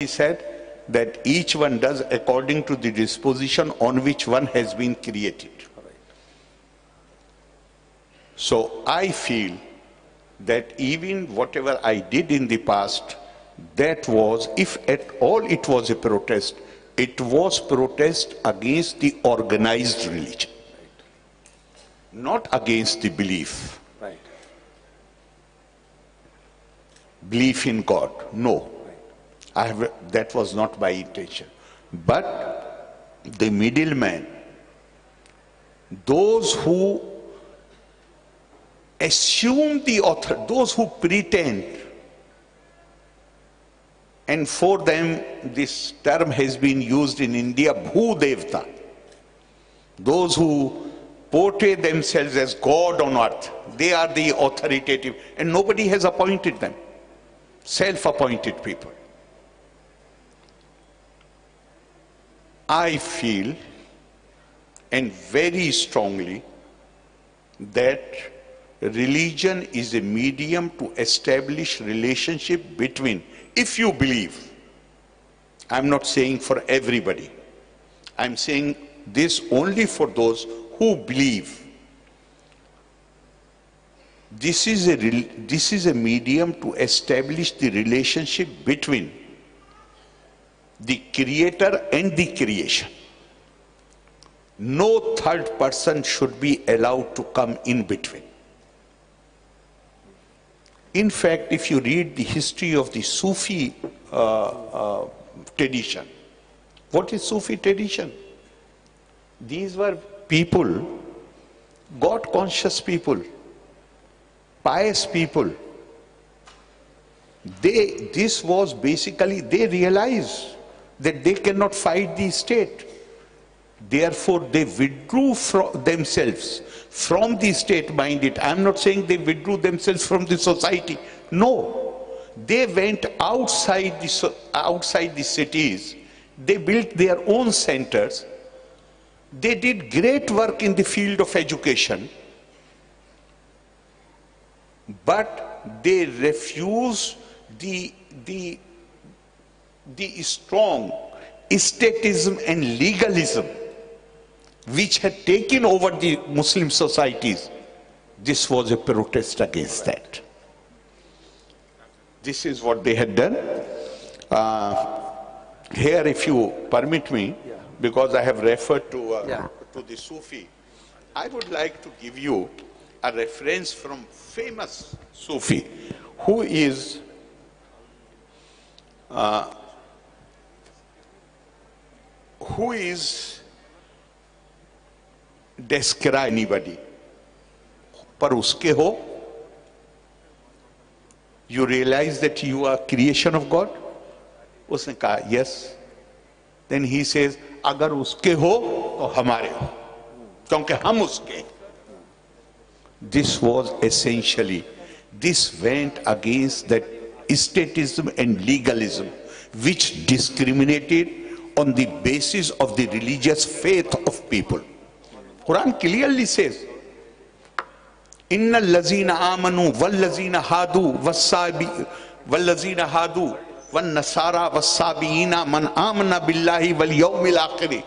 He said that each one does according to the disposition on which one has been created. So I feel that even whatever I did in the past, that was, if at all it was a protest, it was protest against the organized religion, not against the belief. Right. Belief in God, no. That was not my intention. But the middleman, those who assume the author, those who pretend, and for them this term has been used in India, Bhu Devta, those who portray themselves as God on earth, they are the authoritative, and nobody has appointed them, self-appointed people. I feel, and very strongly, that religion is a medium to establish relationship between, if you believe, I'm not saying for everybody, I'm saying this only for those who believe. This is a medium to establish the relationship between the creator and the creation. No third person should be allowed to come in between. In fact, if you read the history of the Sufi tradition, what is Sufi tradition? These were people, God-conscious people, pious people. This was basically, they realized that they cannot fight the state. Therefore, they withdrew themselves from the state, mind it. I'm not saying they withdrew themselves from the society. No. They went outside the cities. They built their own centers. They did great work in the field of education. But they refused the strong statism and legalism which had taken over the Muslim societies. This was a protest against that. This is what they had done. Here, if you permit me, because I have referred to the Sufi, I would like to give you a reference from famous Sufi who is describe anybody, par uske ho, you realize that you are creation of God? Usne kaha, yes. Then he says, agar uske ho, to hamare ho. Kyunki hum uske. This was essentially, this went against that statism and legalism which discriminated on the basis of the religious faith of people. Quran clearly says, Inna allazina amanu wallazina hadu wallazina hadu wan nasara wassabiina man amana billahi wal yawmil akhiri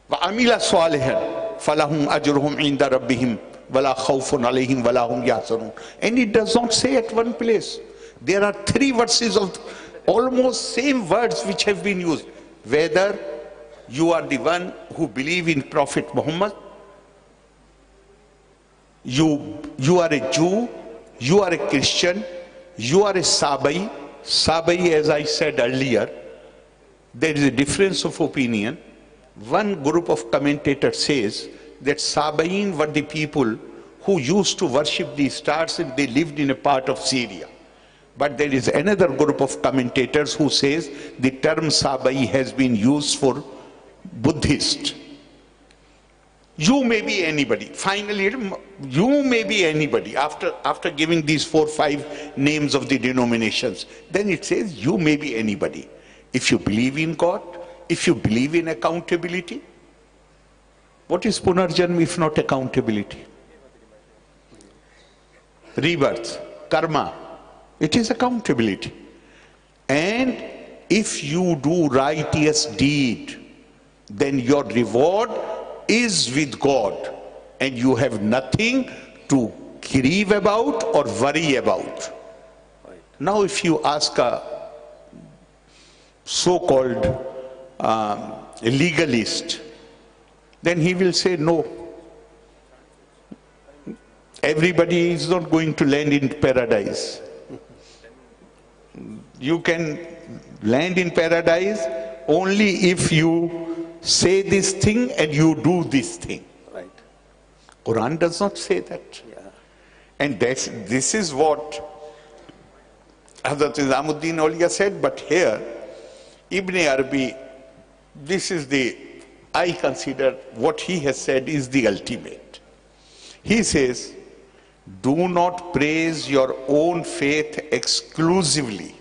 wa amila salihan falahum ajruhum inda rabbihim wala khawfun alayhim wala hum yahzanun. And it does not say at one place. There are 3 verses of almost same words which have been used. Whether you are the one who believe in Prophet Muhammad, you are a Jew, you are a Christian, you are a Sabai. Sabai, as I said earlier, there is a difference of opinion. One group of commentators says that Sabain were the people who used to worship the stars and they lived in a part of Syria. But there is another group of commentators who says the term Sabai has been used for Buddhist. You may be anybody. Finally, you may be anybody. After giving these 4 or 5 names of the denominations, then it says you may be anybody. If you believe in God, if you believe in accountability, what is Punarjanma if not accountability? Rebirth, karma, it is accountability. And if you do righteous deed, then your reward is with God, and you have nothing to grieve about or worry about. Now if you ask a so-called legalist, then he will say no. Everybody is not going to land in paradise. You can land in paradise only if you say this thing and you do this thing. Right. Quran does not say that. Yeah. And this is what Hazrat Nizamuddin Auliya said, but here Ibn Arabi, I consider what he has said is the ultimate. He says, do not praise your own faith exclusively.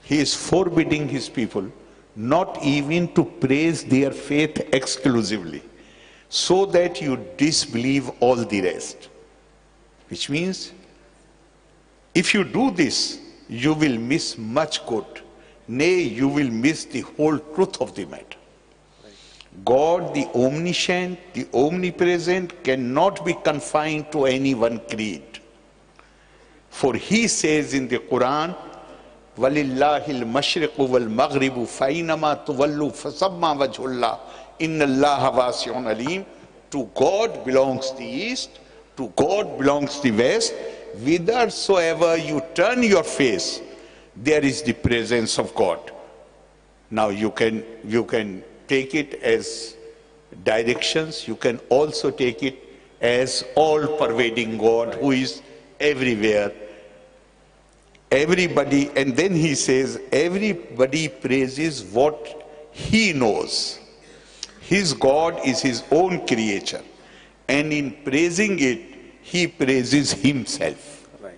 He is forbidding his people not even to praise their faith exclusively, so that you disbelieve all the rest. Which means, if you do this, you will miss much good. Nay, you will miss the whole truth of the matter. God, the omniscient, the omnipresent, cannot be confined to any one creed. For he says in the Quran, وَلِلَّهِ الْمَشْرِقُ وَالْمَغْرِبُ فَأَيْنَمَا تُوَلُّوا فَثَمَّ وَجْهُ اللَّهِ إِنَّ اللَّهَ وَاسِعٌ عَلِيمٌ. To God belongs the east, to God belongs the west. Whithersoever you turn your face, there is the presence of God. Now you can take it as directions. You can also take it as all-pervading God who is everywhere. Everybody, and then he says, everybody praises what he knows. His God is his own creature. And in praising it, he praises himself. Right.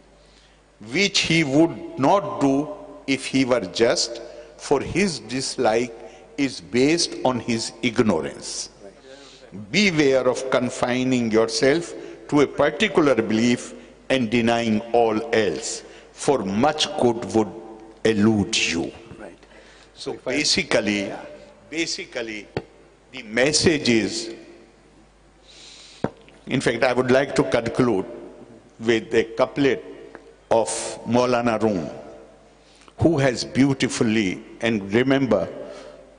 Which he would not do if he were just, for his dislike is based on his ignorance. Right. Beware of confining yourself to a particular belief and denying all else, for much good would elude you. Right. So basically, the message is, in fact, I would like to conclude with a couplet of Maulana Rum, who has beautifully, and remember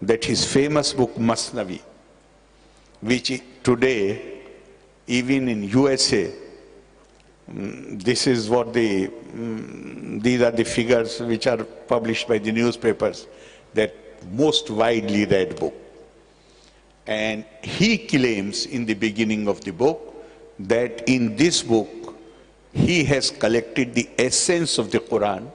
that his famous book Masnavi, which today, even in USA, this is what these are the figures which are published by the newspapers, that most widely read book. And he claims in the beginning of the book that in this book he has collected the essence of the Quran,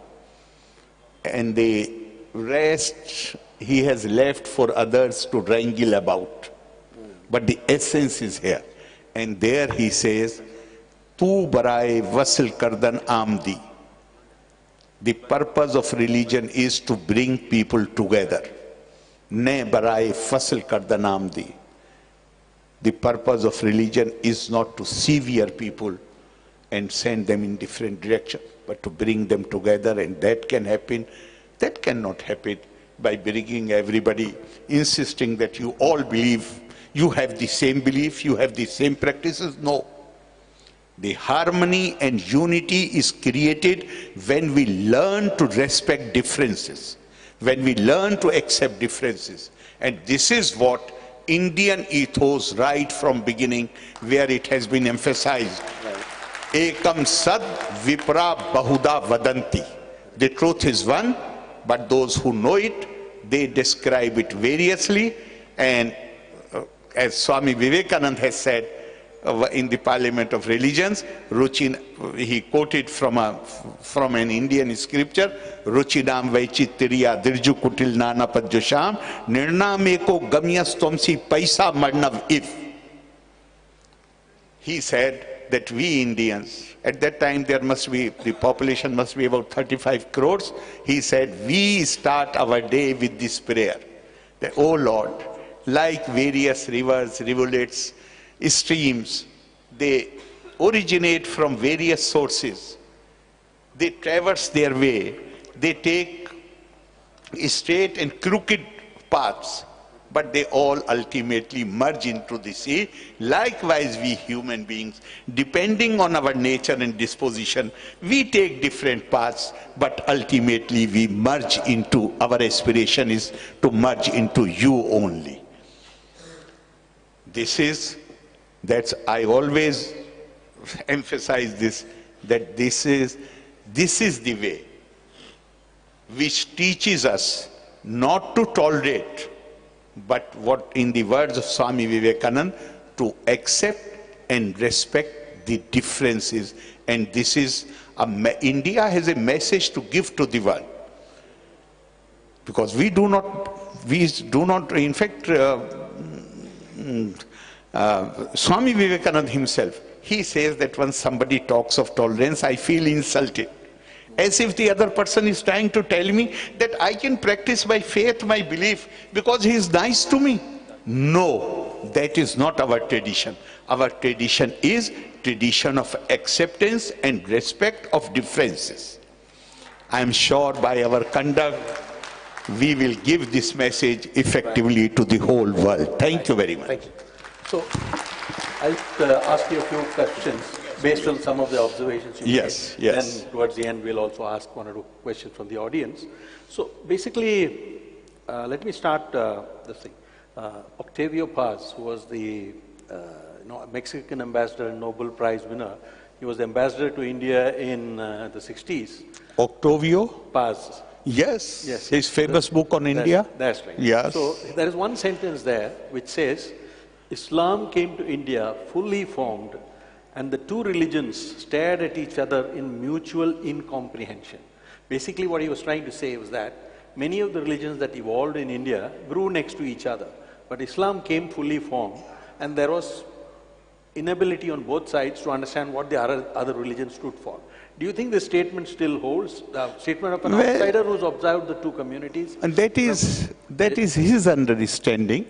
and the rest he has left for others to wrangle about. But the essence is here. And there he says, Tu baraye wasl kardan amdi. The purpose of religion is to bring people together. Ne baraye fasl kardan amdi. The purpose of religion is not to sever people and send them in different directions, but to bring them together, and that can happen. That cannot happen by bringing everybody, insisting that you all believe, you have the same belief, you have the same practices. No. The harmony and unity is created when we learn to respect differences, when we learn to accept differences. And this is what Indian ethos right from beginning, where it has been emphasized. Ekam sad vipra bahuda vadanti. The truth is one, but those who know it, they describe it variously. And as Swami Vivekananda has said in the Parliament of Religions, he quoted from an Indian scripture, Ruchinam Vaichitriya Dirju Kutil Nana Padjusham Nirnameko Gamyas Tomsi Paisa Marnav if. He said that we Indians, at that time the population must be about 35 crores. He said, we start our day with this prayer, that, oh Lord, like various rivers, rivulets, streams, they originate from various sources. They traverse their way, They take straight and crooked paths, but they all ultimately merge into the sea. Likewise, we human beings, depending on our nature and disposition, we take different paths, but ultimately we merge into, our aspiration is to merge into you only. That's I always emphasize this, that this is the way which teaches us not to tolerate, but what in the words of Swami Vivekananda, to accept and respect the differences. And this is, India has a message to give to the world. Because we do not, in fact, Swami Vivekananda himself, he says that when somebody talks of tolerance, I feel insulted. As if the other person is trying to tell me that I can practice my faith, my belief, because he is nice to me. No, that is not our tradition. Our tradition is tradition of acceptance and respect of differences. I am sure by our conduct, we will give this message effectively to the whole world. Thank you very much. Thank you. So, I'll ask you a few questions based on some of the observations you made. Yes. Then towards the end, we'll also ask one or two questions from the audience. So basically, let me start this thing. Octavio Paz, who was the Mexican ambassador and Nobel Prize winner, he was the ambassador to India in the 60s. Octavio Paz. Yes. His famous book on India. That's right. Yes. So there is one sentence there which says, Islam came to India fully formed, and the two religions stared at each other in mutual incomprehension. Basically what he was trying to say was that many of the religions that evolved in India grew next to each other, but Islam came fully formed, and there was inability on both sides to understand what the other religion stood for. Do you think this statement still holds? The statement of an outsider who's observed the two communities? And that is his understanding,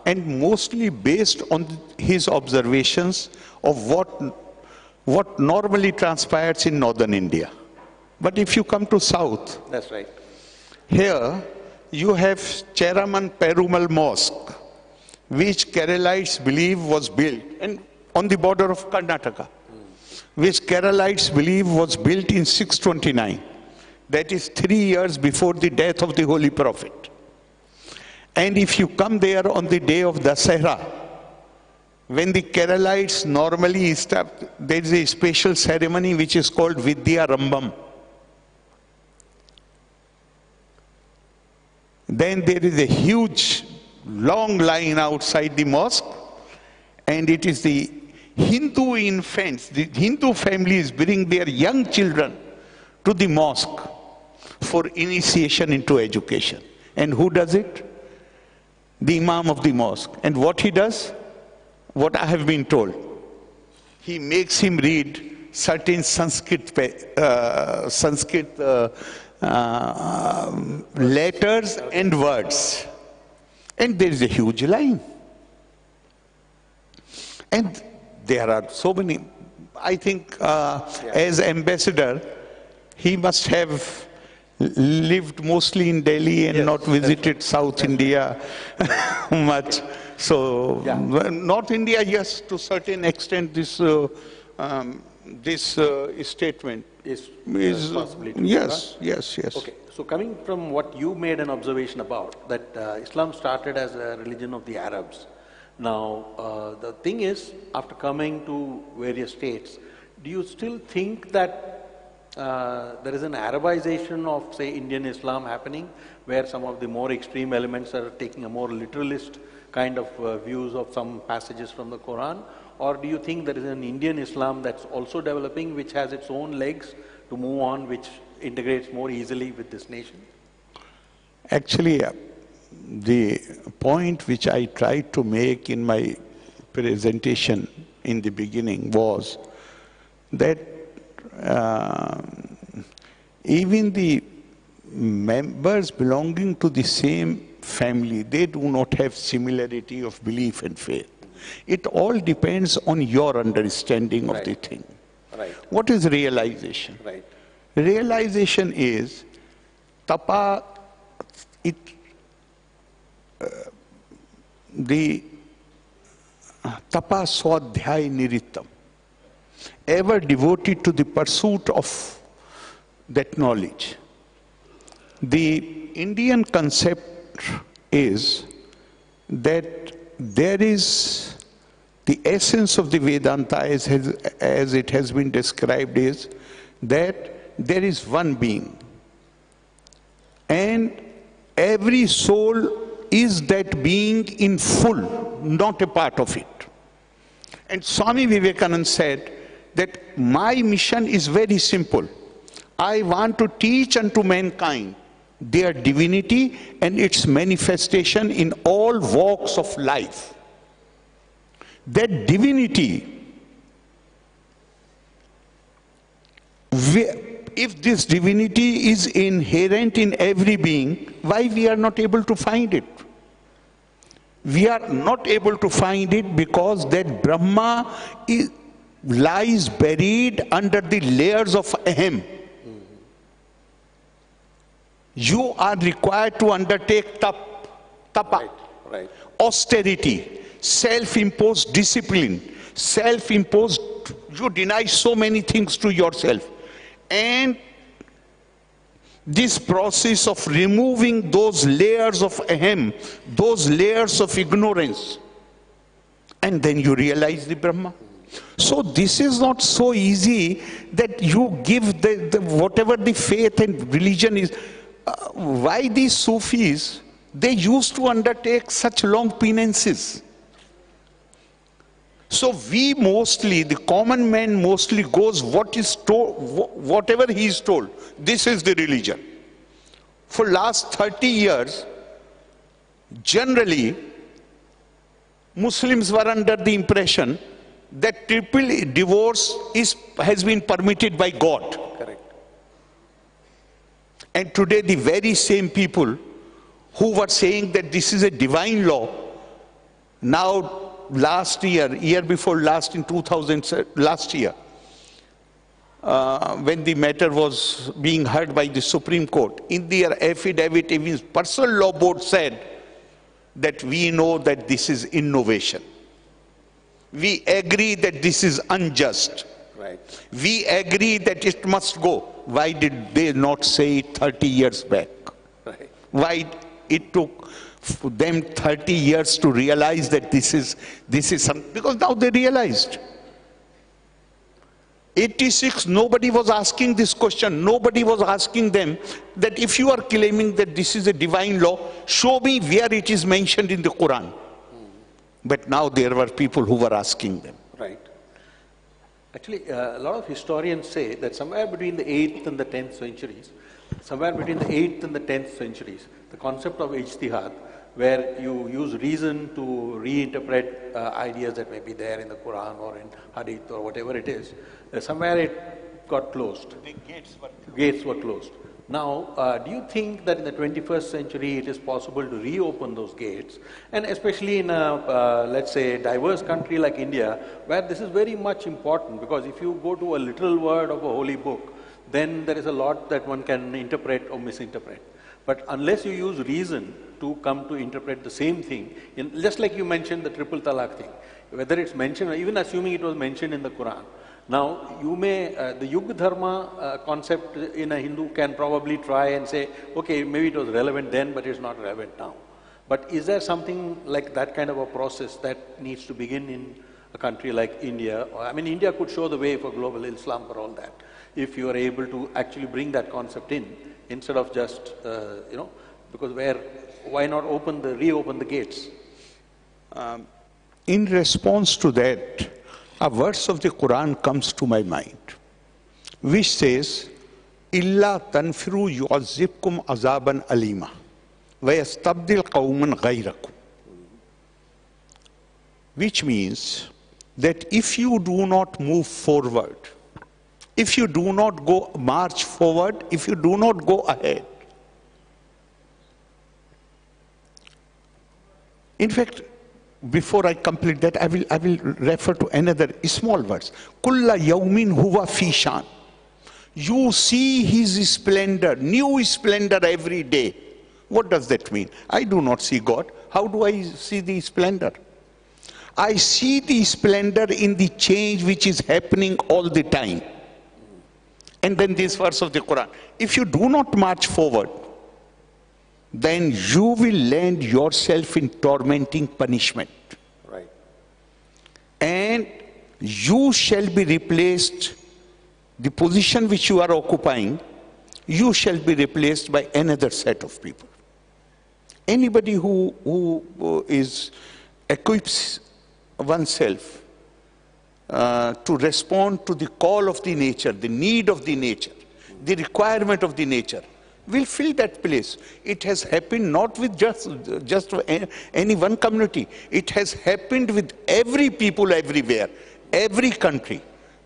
and mostly based on his observations of what normally transpires in northern India. But if you come to south, that's right. Here you have Cheraman Perumal Mosque, which Keralites believe was built, and on the border of Karnataka, which Keralites believe was built in 629. That is 3 years before the death of the Holy Prophet. And if you come there on the day of Dasahra, when the Keralites normally establish, there is a special ceremony which is called Vidya Rambam. Then there is a huge, long line outside the mosque, and it is the Hindu infants, the Hindu families bring their young children to the mosque for initiation into education. And who does it? The Imam of the mosque. And what he does? What I have been told. He makes him read certain Sanskrit letters and words. And there is a huge line. And there are so many. I think as ambassador, he must have lived mostly in Delhi and not visited South India much. So North India, yes, to a certain extent, this statement is yes. Okay, so coming from what you made an observation about, that Islam started as a religion of the Arabs. Now, the thing is, after coming to various states, do you still think that there is an Arabization of, say, Indian Islam happening, where some of the more extreme elements are taking a more literalist kind of views of some passages from the Quran? Or do you think there is an Indian Islam that's also developing, which has its own legs to move on, which integrates more easily with this nation? Actually, the point which I tried to make in my presentation in the beginning was that even the members belonging to the same family, they do not have similarity of belief and faith. It all depends on your understanding of the thing. Right. What is realization? Right. Realization is Tapa, the Tapa Swadhyay Niritam, ever devoted to the pursuit of that knowledge. The Indian concept is that there is the essence of the Vedanta as it has been described is that there is one being and every soul is that being in full, not a part of it. And Swami Vivekananda said that my mission is very simple. I want to teach unto mankind their divinity and its manifestation in all walks of life. That divinity, if this divinity is inherent in every being, why we are not able to find it? We are not able to find it because that Brahma lies buried under the layers of Ahem. You are required to undertake tapa, right. Austerity, self-imposed discipline, self-imposed, you deny so many things to yourself. And this process of removing those layers of ahem, those layers of ignorance, and then you realize the Brahma. So this is not so easy that you give the whatever the faith and religion is. Why these Sufis, they used to undertake such long penances? So we mostly, the common man mostly goes what is told, whatever he is told. This is the religion. For last 30 years, generally, Muslims were under the impression that triple divorce has been permitted by God. Correct. And today the very same people who were saying that this is a divine law, now last year before last, in 2000, last year, when the matter was being heard by the Supreme Court, in their affidavit, even personal law board said that we know that this is innovation. We agree that this is unjust. Right. We agree that it must go. Why did they not say it 30 years back? Right. Why it took them 30 years to realize that this is something? Because now they realized. 86, nobody was asking this question. Nobody was asking them that if you are claiming that this is a divine law, show me where it is mentioned in the Quran. But now there were people who were asking them. Right. Actually, a lot of historians say that somewhere between the 8th and the 10th centuries, the concept of ijtihad, where you use reason to reinterpret ideas that may be there in the Quran or in Hadith or whatever it is, somewhere it got closed. The gates were closed. Now, do you think that in the 21st century it is possible to reopen those gates? And especially in a, let's say, diverse country like India, where this is very much important, because if you go to a literal word of a holy book, then there is a lot that one can interpret or misinterpret. But unless you use reason to come to interpret the same thing, just like you mentioned the triple talaq thing, whether it's mentioned, or even assuming it was mentioned in the Quran, now, you may, the Yuga Dharma concept in a Hindu can probably try and say, okay, maybe it was relevant then, but it's not relevant now. But is there something like that kind of a process that needs to begin in a country like India? I mean, India could show the way for global Islam for all that, if you are able to actually bring that concept in, instead of just, because why not reopen the gates? In response to that, a verse of the Quran comes to my mind, which says, "Illa tanfiru yu'azzibkum azaban alima, wa yastabdil qawman ghayrakum." Which means that if you do not move forward, if you do not go march forward, if you do not go ahead. In fact, before I complete that, I will refer to another small verse. Kulla yawmin huwa fi shan. You see his splendor, new splendor every day. What does that mean? I do not see God. How do I see the splendor? I see the splendor in the change which is happening all the time. And then this verse of the Quran. If you do not march forward, then you will land yourself in tormenting punishment. Right. And you shall be replaced, the position which you are occupying, you shall be replaced by another set of people. Anybody who equips oneself to respond to the call of the nature, the need of the nature, the requirement of the nature, will fill that place. It has happened not with just any one community. It has happened with every people everywhere, every country.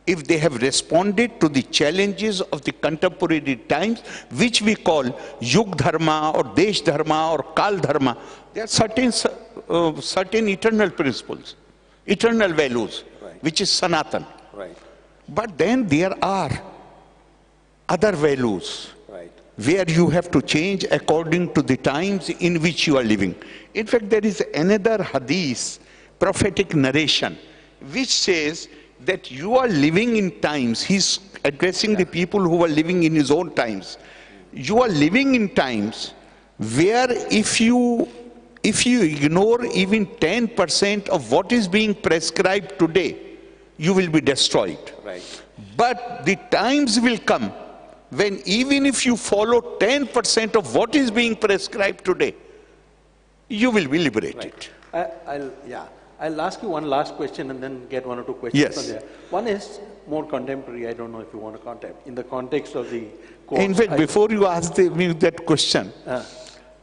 If they have responded to the challenges of the contemporary times, which we call Yug Dharma or Desh Dharma or Kal Dharma, there are certain eternal principles, eternal values, right, which is Sanatan. Right. But then there are other values, right, where you have to change according to the times in which you are living. In fact, there is another hadith, prophetic narration, which says that you are living in times. He's addressing the people who are living in his own times. You are living in times where if you ignore even 10% of what is being prescribed today, you will be destroyed. Right. But the times will come when even if you follow 10% of what is being prescribed today, you will be liberated. Right. I'll ask you one last question and then get one or two questions. Yes. From there. One is more contemporary. I don't know if you want to contact in the context of the course. In fact, before you ask me that question,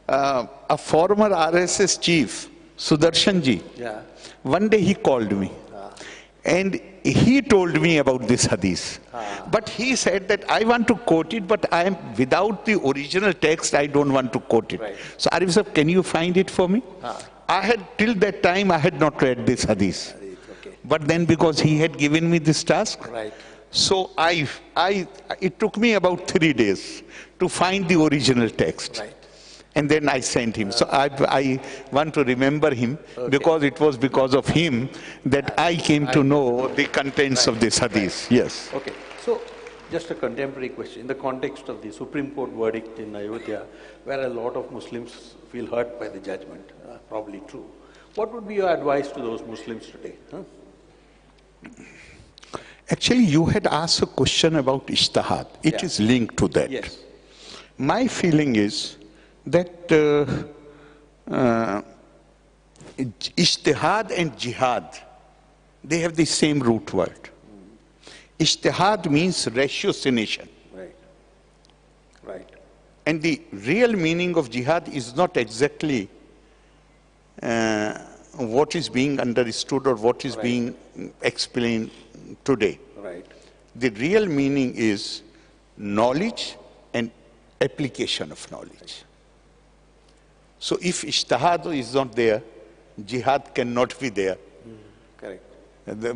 a former RSS chief, Sudarshanji, yeah, one day he called me and he told me about this hadith. But he said that I want to quote it, but I am without the original text, I don't want to quote it. Right. So Arif sir, can you find it for me? I had, till that time, I had not read this hadith. Okay. But then because he had given me this task, Right. so it took me about 3 days to find the original text. Right. And then I sent him. So I want to remember him, because it was because of him that I came to know the contents of this hadith. Right. Yes. Okay. So, just a contemporary question. In the context of the Supreme Court verdict in Ayodhya, where a lot of Muslims feel hurt by the judgment, probably true. What would be your advice to those Muslims today? Actually, you had asked a question about ijtihad. It is linked to that. Yes. My feeling is that ijtihad and jihad, they have the same root word. Ijtihad means ratiocination. Right. Right. And the real meaning of jihad is not exactly what is being understood or what is being explained today. Right. The real meaning is knowledge and application of knowledge. So if ijtihad is not there, jihad cannot be there. Correct.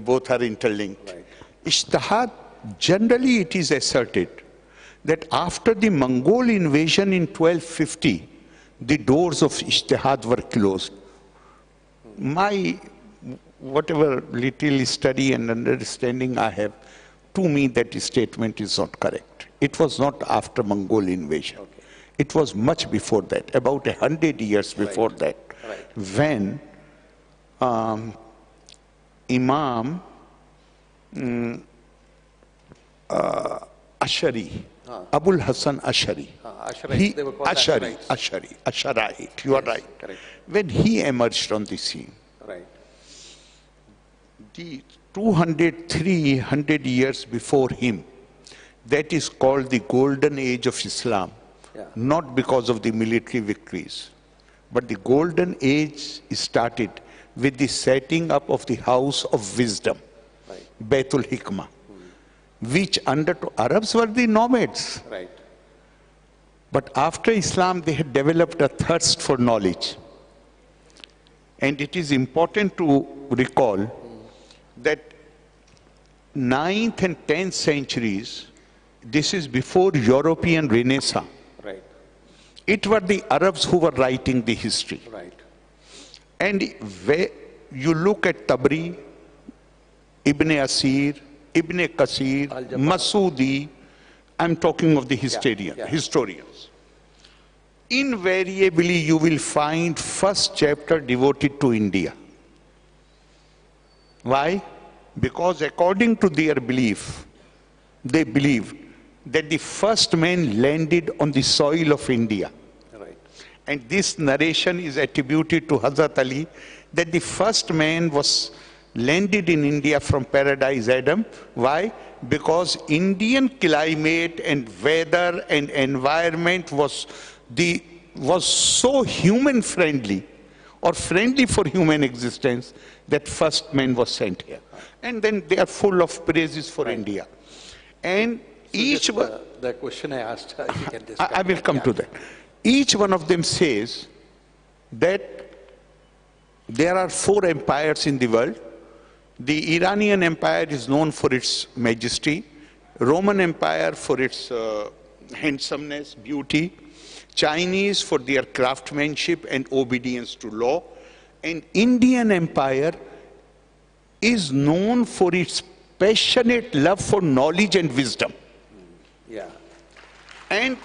Both are interlinked. Right. Ijtihad, generally it is asserted that after the Mongol invasion in 1250, the doors of ijtihad were closed. My, whatever little study and understanding I have, to me that statement is not correct. It was not after Mongol invasion. Okay. It was much before that, about 100 years before that, when Imam Ashari, Abul Hassan Ashari, Asharite, you are right. Correct. When he emerged on the scene, Right. the 200, 300 years before him, that is called the golden age of Islam. Yeah. Not because of the military victories, but the golden age started with the setting up of the house of wisdom, Right. Baitul Hikmah, which under Arabs were the nomads. Right. But after Islam, they had developed a thirst for knowledge. And it is important to recall that 9th and 10th centuries this is before European Renaissance. Right. It were the Arabs who were writing the history. Right. And where you look at Tabri, Ibn Asir, Ibn Kasir, Masudi, I'm talking of the historians. Invariably, you will find first chapter devoted to India. Why? Because according to their belief, they believed that the first man landed on the soil of India. Right. And this narration is attributed to Hazrat Ali, that the first man was landed in India from paradise Adam. Why? Because Indian climate and weather and environment was so human friendly or friendly for human existence that first man was sent here. And then they are full of praises for India. And so each one, the question I asked, you can just I will come to that. Each one of them says that there are 4 empires in the world. The Iranian Empire is known for its majesty, Roman Empire for its handsomeness, beauty, Chinese for their craftsmanship and obedience to law, and Indian Empire is known for its passionate love for knowledge and wisdom. Yeah. And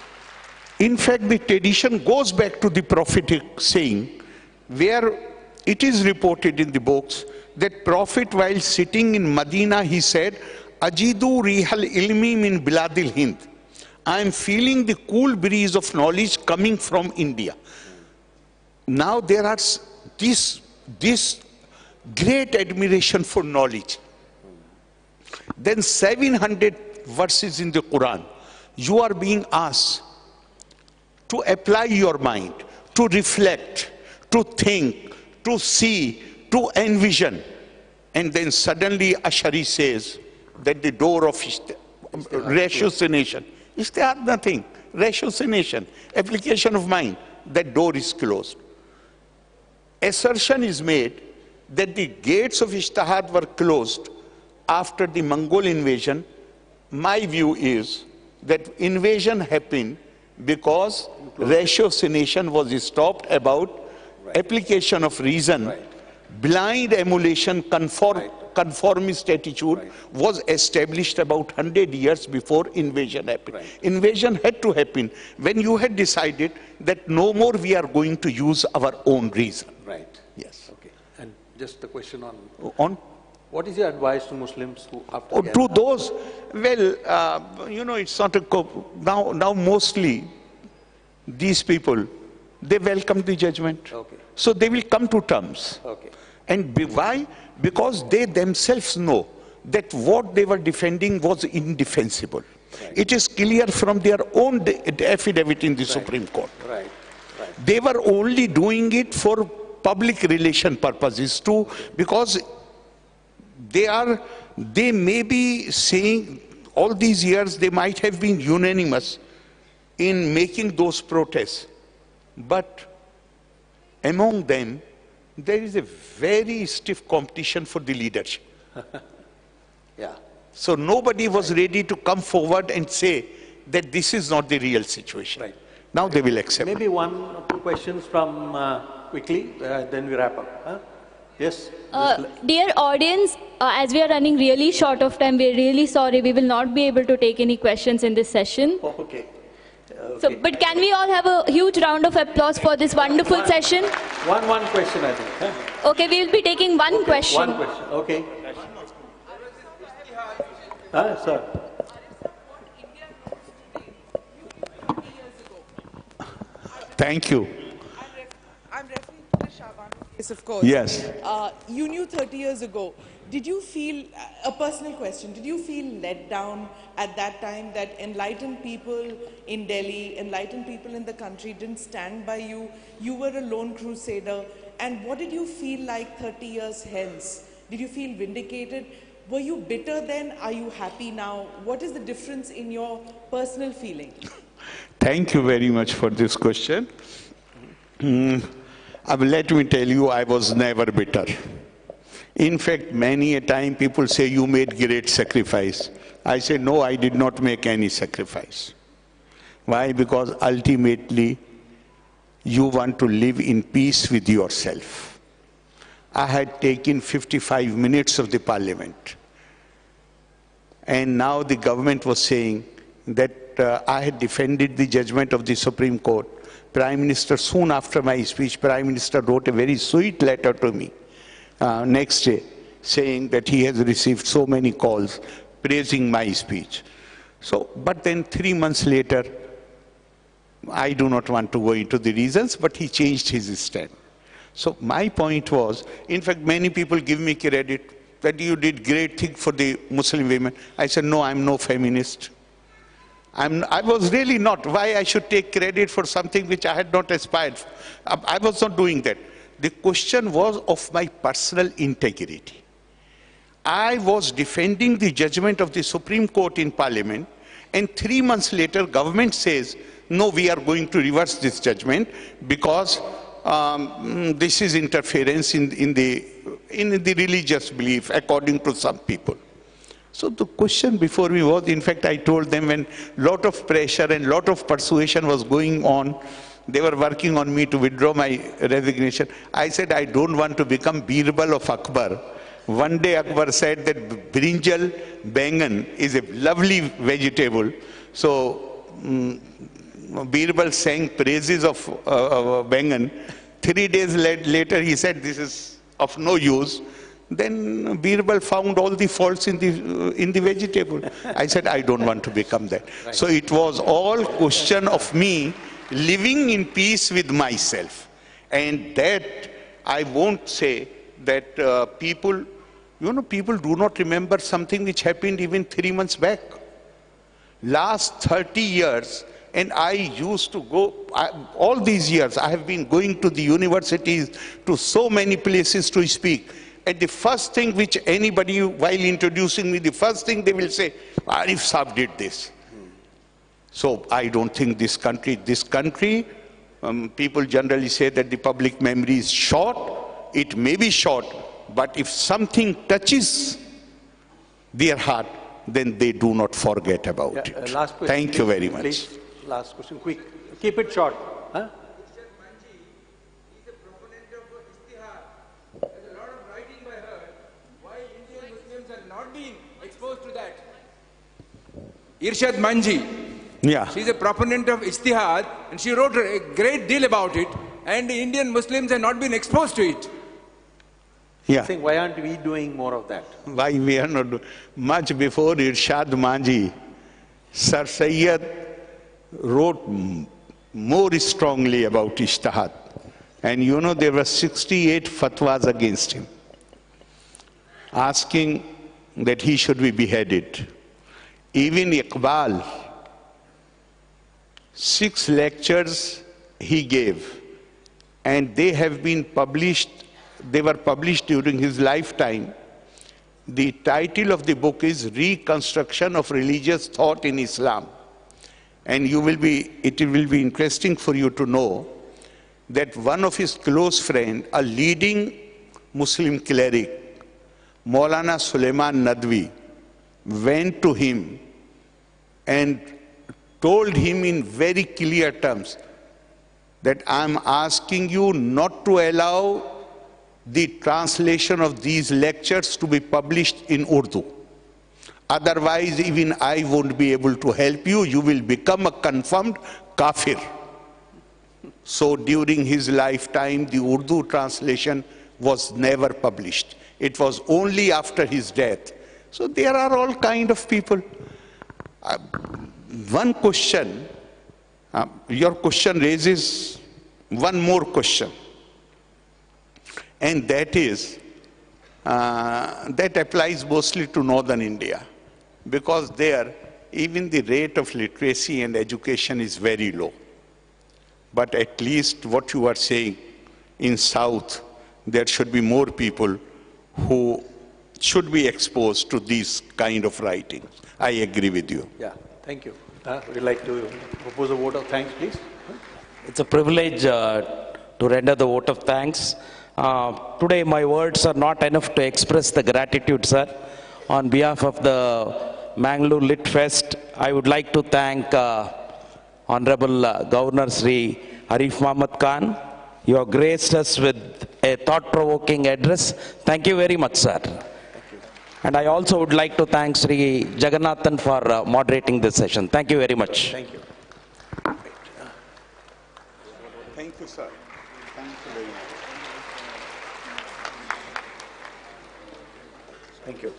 in fact, the tradition goes back to the prophetic saying, where it is reported in the books that Prophet, while sitting in Medina, he said, Ajidu rihal ilmi min biladil Hind. I am feeling the cool breeze of knowledge coming from India. Now there are this great admiration for knowledge. Then 700 verses in the Quran, you are being asked to apply your mind, to reflect, to think, to see, to envision. And then suddenly Ashari says that the door of ratiocination, Ishtihad nothing, ratiocination, application of mind, that door is closed. Assertion is made that the gates of Ishtihad were closed after the Mongol invasion. My view is that invasion happened because ratiocination was stopped about application of reason. Blind emulation, conformist attitude was established about 100 years before invasion happened. Invasion had to happen when you had decided that no more we are going to use our own reason. Right. Yes. Okay. And just the question On? What is your advice to Muslims who after To those, well, you know, it's not now mostly these people, they welcome the judgment. Okay. So they will come to terms. Okay. And why? Because they themselves know that what they were defending was indefensible. It is clear from their own affidavit in the Supreme Court. Right. They were only doing it for public relation purposes too, because they may be saying all these years they might have been unanimous in making those protests, but among them there is a very stiff competition for the leadership. Yeah. So nobody was ready to come forward and say that this is not the real situation. Right. Now they will accept. Maybe 1 or 2 questions from quickly, then we wrap up. Huh? Yes. Dear audience, as we are running really short of time, we are really sorry. We will not be able to take any questions in this session. Oh, okay. So, but can we all have a huge round of applause for this wonderful session? One question, I think. Huh? Okay, we will be taking one question. One question. Okay. Sir. Thank you. I'm referring to the Shaban case, of course. Yes. You knew 30 years ago. Did you feel, a personal question, did you feel let down at that time that enlightened people in Delhi, enlightened people in the country didn't stand by you? You were a lone crusader. And what did you feel like 30 years hence? Did you feel vindicated? Were you bitter then? Are you happy now? What is the difference in your personal feeling? Thank you very much for this question. Let me tell you, I was never bitter. In fact, many a time people say you made great sacrifice. I said, no, I did not make any sacrifice. Why? Because ultimately, you want to live in peace with yourself. I had taken 55 minutes of the parliament. And now the government was saying that I had defended the judgment of the Supreme Court. Prime Minister, soon after my speech, Prime Minister wrote a very sweet letter to me next day, saying that he has received so many calls praising my speech. So, but then 3 months later, I do not want to go into the reasons, but he changed his stand. So my point was, in fact, many people give me credit that you did great thing for the Muslim women. I said, no, I'm no feminist. I was really not. Why I should take credit for something which I had not aspired for? I was not doing that. The question was of my personal integrity. I was defending the judgment of the Supreme Court in Parliament, and 3 months later, government says, no, we are going to reverse this judgment because this is interference in the religious belief, according to some people. So the question before me was, in fact, I told them when lot of pressure and lot of persuasion was going on, they were working on me to withdraw my resignation. I said, I don't want to become Birbal of Akbar. One day Akbar said that brinjal, bangan is a lovely vegetable. So Birbal sang praises of bangan. 3 days later he said, this is of no use. Then Birbal found all the faults in the vegetable. I said, I don't want to become that. Right. So it was all question of me living in peace with myself. And that I won't say that people, people do not remember something which happened even 3 months back. Last 30 years, and I used to go, all these years, I have been going to the universities, to so many places to speak. And the first thing which anybody, while introducing me, the first thing they will say, Arif Saab did this. So I don't think this country, people generally say that the public memory is short. It may be short, but if something touches their heart, then they do not forget about it. Last question. Thank you very much. Please, last question, quick. Keep it short. Huh? Irshad Manji. Yeah. She's a proponent of ijtihad and she wrote a great deal about it, and the Indian Muslims have not been exposed to it. Yeah. Saying, why aren't we doing more of that? Why we are not doing? Much before Irshad Manji, Sir Sayyid wrote more strongly about ijtihad. And there were 68 fatwas against him, asking that he should be beheaded. Even Iqbal, 6 lectures he gave, and they have been published, they were published during his lifetime. The title of the book is Reconstruction of Religious Thought in Islam. And it will be interesting for you to know that one of his close friends, a leading Muslim cleric, Maulana Suleiman Nadwi, went to him and told him in very clear terms that I'm asking you not to allow the translation of these lectures to be published in Urdu. Otherwise, even I won't be able to help you. You will become a confirmed kafir. So during his lifetime, the Urdu translation was never published. It was only after his death. So there are all kind of people. One question, your question raises one more question. And that is, that applies mostly to northern India. Because there, even the rate of literacy and education is very low. But at least what you are saying, in South, there should be more people who should be exposed to these kind of writings. I agree with you. Yeah, thank you. Would you like to propose a vote of thanks, please? It's a privilege to render the vote of thanks. Today, my words are not enough to express the gratitude, sir, on behalf of the Mangaluru Lit Fest, I would like to thank Honorable Governor Sri Arif Mohammad Khan. You have graced us with a thought-provoking address. Thank you very much, sir. And I also would like to thank Sri Jagannathan for moderating this session. Thank you very much. Thank you. Thank you, sir. Thank you very much. Thank you.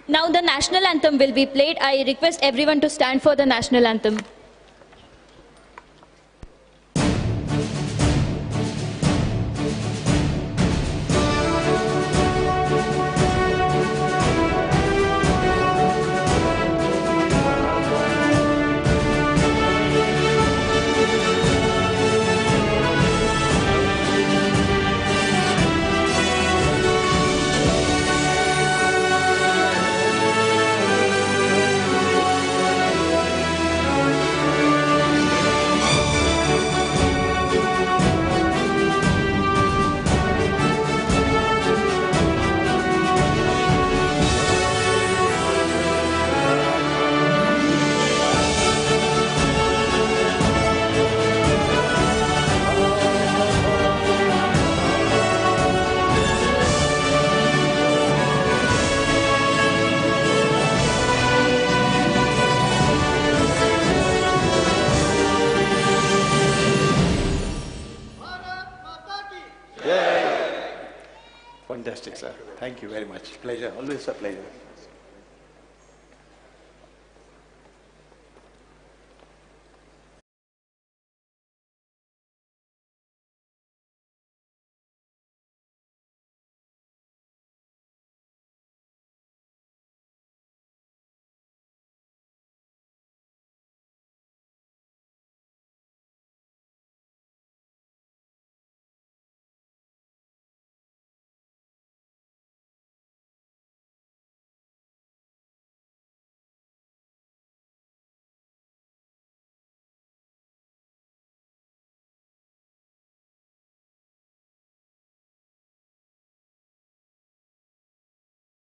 Now the national anthem will be played. I request everyone to stand for the national anthem. Fantastic, sir. Thank you very much. Pleasure. Always a pleasure.